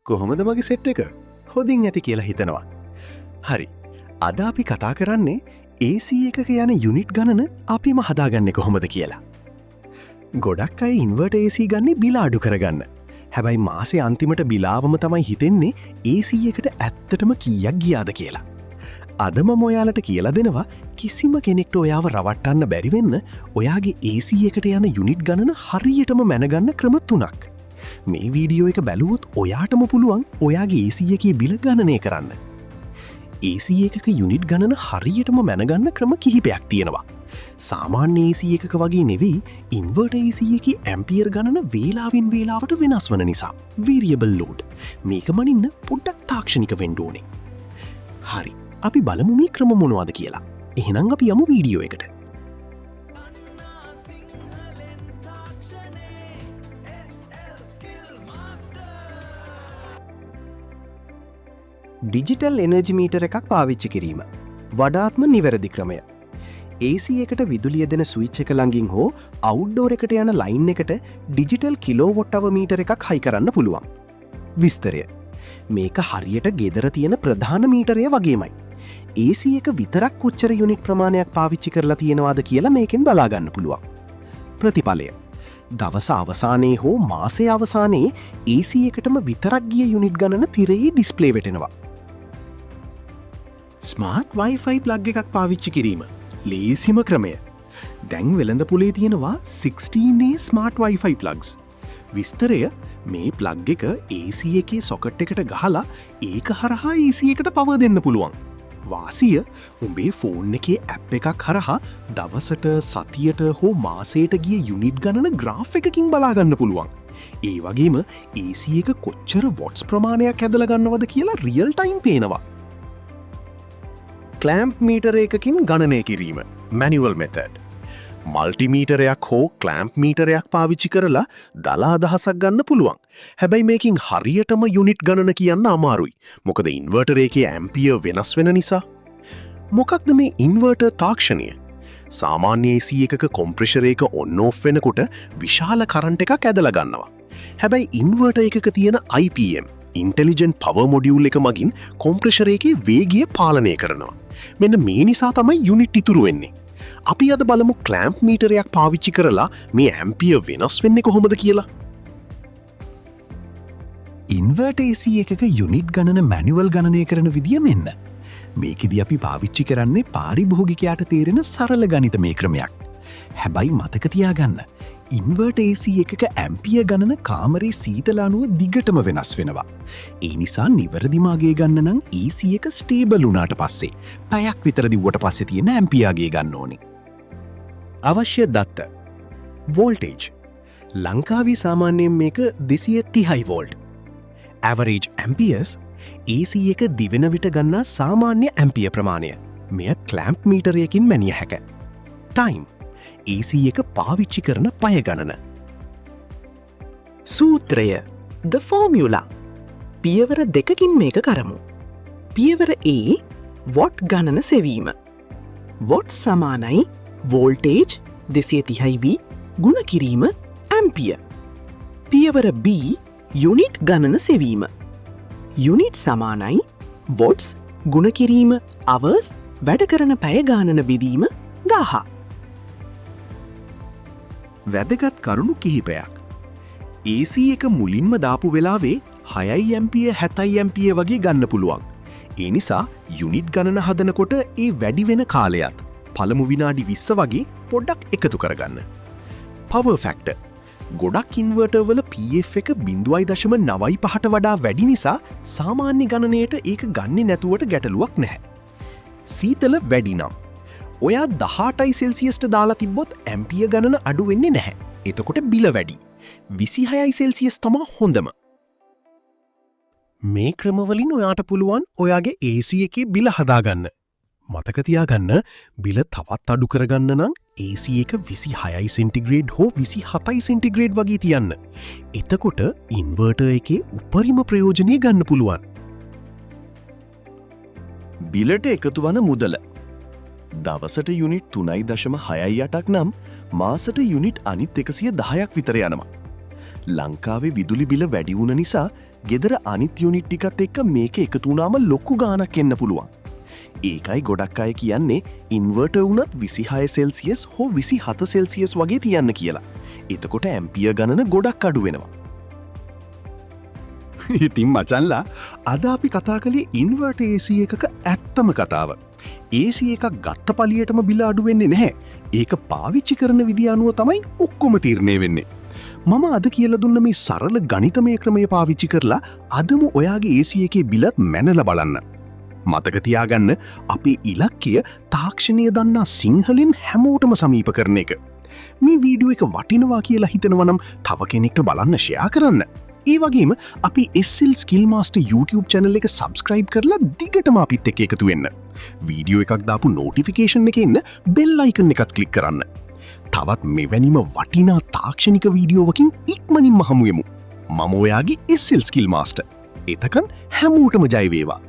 කොහොමද මගේ සෙට් එක? හොඳින් ඇති කියලා හිතනවා. හරි. අද අපි කතා කරන්නේ AC එකක යන යුනිට් ගණන අපිම හදාගන්නේ කොහොමද කියලා. ගොඩක් අය ඉන්වර්ටර් AC ගන්නේ බිල අඩු කරගන්න. හැබැයි මාසේ අන්තිමට බිලාවම තමයි හිතෙන්නේ AC එකට ඇත්තටම කීයක් ගියාද කියලා. අදම ඔයාලට කියලා දෙනවා කිසිම කෙනෙක්ට ඔයාව රවට්ටන්න බැරිවෙන්න ඔයාගේ AC එකට යන යුනිට් ගණන හරියටම මැනගන්න ක්‍රම 3ක්. මේ වීඩියෝ එක බැලුවොත් ඔයාටම පුළුවන් ඔයාගේ AC එකේ බිල ගණනය කරන්න. AC එකක යුනිට් ගණන හරියටම මැනගන්න ක්‍රම කිහිපයක් තියෙනවා. සාමාන්‍ය AC එකක වගේ නෙවෙයි ඉන්වර්ටර් AC එකේ ඇම්පියර් ගණන වේලාවෙන් වේලාවට වෙනස් වන නිසා වේරියබල් ලෝඩ් මේක මනින්න පොඩ්ඩක් තාක්ෂණික වෙන්න ඕනේ. හරි. අපි බලමු මේ ක්‍රම මොනවද කියලා. එහෙනම් අපි යමු වීඩියෝ එකට. ඩිජිටල් එනර්ජි මීටර එකක් පාවිච්චි කිරීම. වඩාත්ම නිවැරදි ක්‍රමය. AC එකට විදුලිය දෙන ස්විච් එක ළඟින් හෝ අවුට්ඩෝර් එකට යන ලයින් එකට ඩිජිටල් කිලෝවොට් අවර් මීටර එකක් හයි කරන්න පුළුවන්. විස්තරය. මේක හරියට ගෙදර තියෙන ප්‍රධාන මීටරය වගේමයි. AC එක විතරක් කොච්චර යුනිට් ප්‍රමාණයක් පාවිච්චි කරලා තියෙනවාද කියලා මේකෙන් බලාගන්න පුළුවන්. ප්‍රතිඵලය. දවස අවසානයේ හෝ මාසයේ අවසානයේ AC එකටම විතරක් ගිය යුනිට් ගණන තිරයේ ඩිස්ප්ලේ වෙටෙනවා. ස්මාර්ට් Wi-Fi ප්ලග් එකක් පාවිච්චි කිරීම. ලේසිම ක්‍රමය. දැන් වෙළඳපොලේ තියෙනවා 16A ස්මාර්ට් Wi-Fi ප්ලග්ස්. විස්තරය මේ ප්ලග් එක AC එකේ සොකට් එකට ගහලා ඒක හරහා AC එකට පවර් දෙන්න පුළුවන්. වාසිය උඹේ ෆෝන් එකේ ඇප් එකක් හරහා දවසට සතියට හෝ මාසයට ගිය යුනිට් ගණන ග්‍රාෆ් එකකින් බලාගන්න පුළුවන්. ඒ වගේම AC එක කොච්චර වොට්ස් ප්‍රමාණයක් ඇදලා ගන්නවද කියලා රියල් ටයිම් පේනවා. ක්ලෑම්ප් මීටර එකකින් ගණනය කිරීම. Manual method. මල්ටිමීටරයක් හෝ ක්ලෑම්ප් මීටරයක් පාවිච්චි කරලා දලා අදහසක් ගන්න පුළුවන්. හැබැයි මේකින් හරියටම යුනිට් ගණන කියන්න අමාරුයි. මොකද ඉන්වර්ටර් එකේ ඇම්පියර් වෙනස් වෙන නිසා. මොකක්ද මේ ඉන්වර්ටර් තාක්ෂණය? සාමාන්‍ය AC එකක කොම්ප්‍රෙෂර් එක ඔන් ඔෆ් වෙනකොට විශාල කරන්ට් එකක් ඇදලා ගන්නවා. හැබැයි ඉන්වර්ටර් එකක තියෙන IPM ඉන්ටෙලිජන්ට් පවර් මොඩියුල් එක මගින් කොම්ප්‍රෙෂර් එකේ වේගය පාලනය කරනවා. මෙන්න මේ නිසා තමයි යුනිට් ඉතුරු වෙන්නේ. අපි අද බලමු ක්ලෑම්ප් මීටරයක් පාවිච්චි කරලා මේ ඇම්පියර් වෙනස් වෙන්නේ කොහොමද කියලා. ඉන්වර්ටර් AC එකක යුනිට් ගණන මැනුවල් ගණනය කරන විදිය මෙන්න. මේකෙදි අපි පාවිච්චි කරන්නේ පාරිභෝගිකයාට තේරෙන සරල ගණිතමය ක්‍රමයක්. හැබැයි මතක තියාගන්න ඉන්වර්ටර් AC එකක ඇම්පියර් ගණන කාමරේ සීතල අණුව දිගටම වෙනස් වෙනවා. ඒ නිසා නිවැරදිම අගය ගන්න නම් AC එක ස්ටේබල් වුණාට පස්සේ පැයක් විතර දිව්වට පස්සේ තියෙන ඇම්පියර් අගය ගන්න ඕනේ. අවශ්‍ය දත්ත. වෝල්ටේජ්. ලංකාවේ සාමාන්‍යයෙන් මේක 230 වෝල්ට්. ඇවරේජ් ඇම්පියර්ස් AC එක දිවෙන විට ගන්නා සාමාන්‍ය ඇම්පියර් ප්‍රමාණය. මෙය ක්ලෑම්ප් මීටරයකින් මැනිය හැක. ටයිම්. AC එක පාවිච්චි කරන පය ගණන. සූත්‍රය. The formula. පියවර දෙකකින් මේක කරමු. පියවර A වොට් ගණන සෙවීම. වොට් සමානයි වෝල්ටේජ් 230V ගුණ කිරීම ඇම්පියර්. පියවර B යුනිට් ගණන සෙවීම. යුනිට් සමානයි වොට්ස් ගුණ කිරීම අවර්ස් වැඩ කරන පැය ගානන බෙදීම 1000. වැදගත් කරුණු කිහිපයක්. AC එක මුලින්ම දාපු වෙලාවේ 6 ඇම්පියර් 70 ඇම්පියර් වගේ ගන්න පුළුවන්. ඒ නිසා යුනිට් ගණන හදනකොට ඒ වැඩි වෙන කාලයත් පළමු විනාඩි 20 වගේ පොඩ්ඩක් එකතු කරගන්න. Power factor. ගොඩක් ඉන්වර්ටර් වල PF එක 0.95ට වඩා වැඩි නිසා සාමාන්‍ය ගණනයට ඒක ගන්නේ නැතුවට ගැටලුවක් නැහැ. සීතල වැඩි නම් ඔයා 18යි සෙල්සියස්ට දාලා තිබ්බොත් ඇම්පියර් ගණන අඩු වෙන්නේ නැහැ. එතකොට බිල වැඩි. 26යි සෙල්සියස් තමා හොඳම. මේ ක්‍රමවලින් ඔයාට පුළුවන් ඔයාගේ AC එකේ බිල හදාගන්න. මතක තියාගන්න බිල තවත් අඩු කරගන්න නම් AC එක 26යි සෙන්ටිග්‍රේඩ් හෝ 27යි සෙන්ටිග්‍රේඩ් වගේ තියන්න. එතකොට ඉන්වර්ටර් එකේ උපරිම ප්‍රයෝජනය ගන්න පුළුවන්. බිලට එකතු වන මුදල. දවසට යුනිට් 3.68ක් නම් මාසට යුනිට් අනිත් 110ක් විතර යනවා. ලංකාවේ විදුලි බිල වැඩි වුණ නිසා ගෙදර අනිත් යුනිට් ටිකත් එක්ක මේක එකතුනාම ලොක්කු ගානක් එන්න පුළුවන්. ඒකයි ගොඩක් අය කියන්නේ ඉන්වර්ට වුනත් 26 සෙල්සියස් හෝ 27 සෙල්සියස් වගේ තියන්න කියලා. එතකොට ඇම්පිය ගණන ගොඩක් අඩු වෙනවා. ඉතින් මචන්ලා අද අපි කතා කළේ ඉන්වර්ට AC එකක ඇත්තම කතාව. AC එකක් ගත්ත පලියටම බිල අඩු වෙන්නේ නැහැ. ඒක පාවිච්චි කරන විදි අනුව තමයි ඔක්කොම තීරණය වෙන්නේ. මම අද කියල දුන්න මේ සරල ගණිතමය ක්‍රමය පාවිච්චි කරලා අදම ඔයාගේ AC එකේ බිලත් මැනල බලන්න. මතකතියාගන්න අපේ ඉලක්කය තාක්ෂණය දන්නා සිංහලෙන් හැමෝටම සමීප කරන එක. මේ වීඩියෝ එක වටිනවා කියලා හිතනවනම් තව කෙනෙක්ට බලන්න ෂෙයා කරන්න. ඒ වගේම අපි SL Skill Master YouTube channel එක subscribe කරලා දිගටම අපිත් එක්ක එකතු වෙන්න. වීඩියෝ එකක් දාපු notification එකේ ඉන්න bell icon එකත් click කරන්න. තවත් මෙවැනිම වටිනා තාක්ෂණික වීඩියෝවකින් ඉක්මනින්ම හමු වෙමු. මම ඔයාගේ SL Skill Master. එතකන් හැමෝටම ජය වේවා.